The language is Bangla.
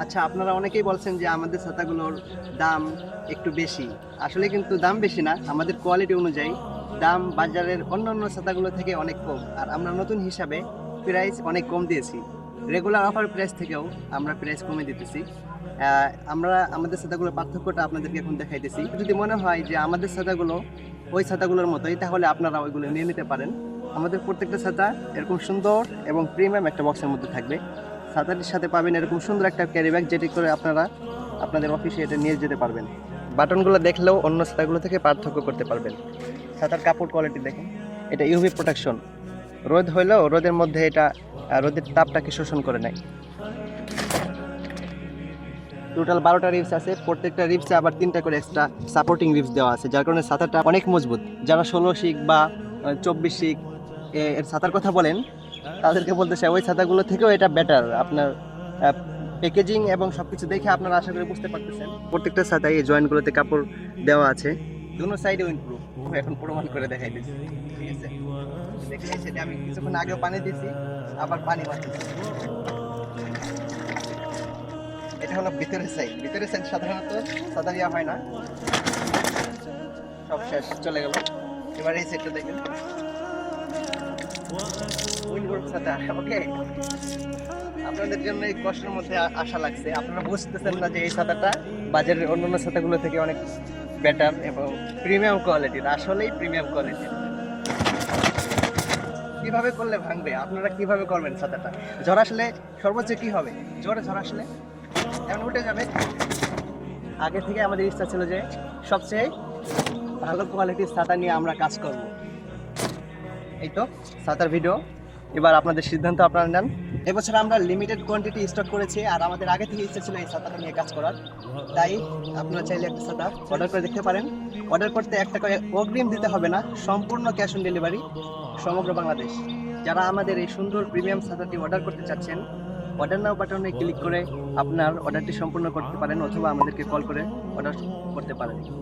আচ্ছা, আপনারা অনেকেই বলছেন যে আমাদের ছাতাগুলোর দাম একটু বেশি। আসলে কিন্তু দাম বেশি না, আমাদের কোয়ালিটি অনুযায়ী দাম বাজারের অন্যান্য ছাতাগুলো থেকে অনেক কম। আর আমরা নতুন হিসাবে প্রাইস অনেক কম দিয়েছি। রেগুলার অফার প্রাইস থেকেও আমরা প্রাইস কমে দিতেছি। আমরা আমাদের ছাতাগুলোর পার্থক্যটা আপনাদেরকে এখন দেখাইতেছি। যদি মনে হয় যে আমাদের ছাতাগুলো ওই ছাতাগুলোর মতোই, তাহলে আপনারা ওইগুলো নিয়ে নিতে পারেন। আমাদের প্রত্যেকটা ছাতা এরকম সুন্দর এবং প্রিমিয়াম একটা বক্সের মধ্যে থাকবে। ছাতাটির সাথে পাবেন এরকম সুন্দর একটা ক্যারি ব্যাগ, যেটি করে আপনারা আপনাদের অফিসে এটা নিয়ে যেতে পারবেন। বাটনগুলো দেখলেও অন্য ছাতাগুলো থেকে পার্থক্য করতে পারবেন। ছাতার কাপড় কোয়ালিটি দেখুন, এটা ইউভি প্রোটেকশন। রোদ হইলেও রোদের মধ্যে এটা রোদের তাপটাকে শোষণ করে নেয়। টোটাল 12টা রিবস আছে, প্রত্যেকটা রিবসে আবার 3টা করে এক্সট্রা সাপোর্টিং রিবস দেওয়া আছে, যার কারণে ছাতাটা অনেক মজবুত। যারা 16 শিক বা 24 শিক এর ছাতার কথা বলেন, তাদেরকে বলতে চাই ওই ছাতাগুলো থেকেও এটা বেটার। আপনার প্যাকেজিং এবং সবকিছু দেখে আপনারা আশা করি বুঝতে পারতেছেন। প্রত্যেকটা ছাতায় এই জয়েন্টগুলোতে কাপড় দেওয়া আছে, দুনো সাইডে উইন্ডপ্রুফ। এখন প্রমাণ করে দেখাই দিচ্ছি, ঠিক আছে? দেখে সেটা আমি কিছুক্ষণ আগেও পানি দিয়েছি, আবার পানি মারতেছি। এটা হলো ভিতরের সাইড। ভিতরের সাইড সাধারণত ছাতা দেওয়া হয় না। সব শেষ, চলে গেল। এবার এই সাইডটা দেখেন, উইন্ডপ্রুফ ছাতা। ওকে, আপনাদের জন্য এই কষ্টের মধ্যে আশা লাগছে। আপনারা বুঝতেছেন না যে এই ছাতাটা বাজারের অন্যান্য ছাতাগুলো থেকে অনেক বেটার এবং প্রিমিয়াম কোয়ালিটির। আসলেই প্রিমিয়াম কোয়ালিটির। কিভাবে করলে ভাঙবে? আপনারা কিভাবে করবেন ছাতাটা? ঝড় আসলে সর্বোচ্চ কি হবে? ঝড় আসলে এমন উঠে যাবে। আগে থেকে আমাদের ইচ্ছা ছিল যে সবচেয়ে ভালো কোয়ালিটির ছাতা নিয়ে আমরা কাজ করব। এই তো ছাতার ভিডিও। এবার আপনাদের সিদ্ধান্ত আপনারা নেন। এবছর আমরা লিমিটেড কোয়ান্টিটি স্টক করেছি, আর আমাদের আগে থেকে ইচ্ছা ছিল এই ছাতাটা নিয়ে কাজ করার। তাই আপনারা চাইলে একটা ছাতা অর্ডার করে দেখতে পারেন। অর্ডার করতে একটা করে অগ্রিম দিতে হবে না, সম্পূর্ণ ক্যাশ অন ডেলিভারি সমগ্র বাংলাদেশ। যারা আমাদের এই সুন্দর প্রিমিয়াম ছাতাটি অর্ডার করতে চাচ্ছেন, অর্ডার নাও বাটনে ক্লিক করে আপনার অর্ডারটি সম্পূর্ণ করতে পারেন, অথবা আমাদেরকে কল করে অর্ডার করতে পারেন।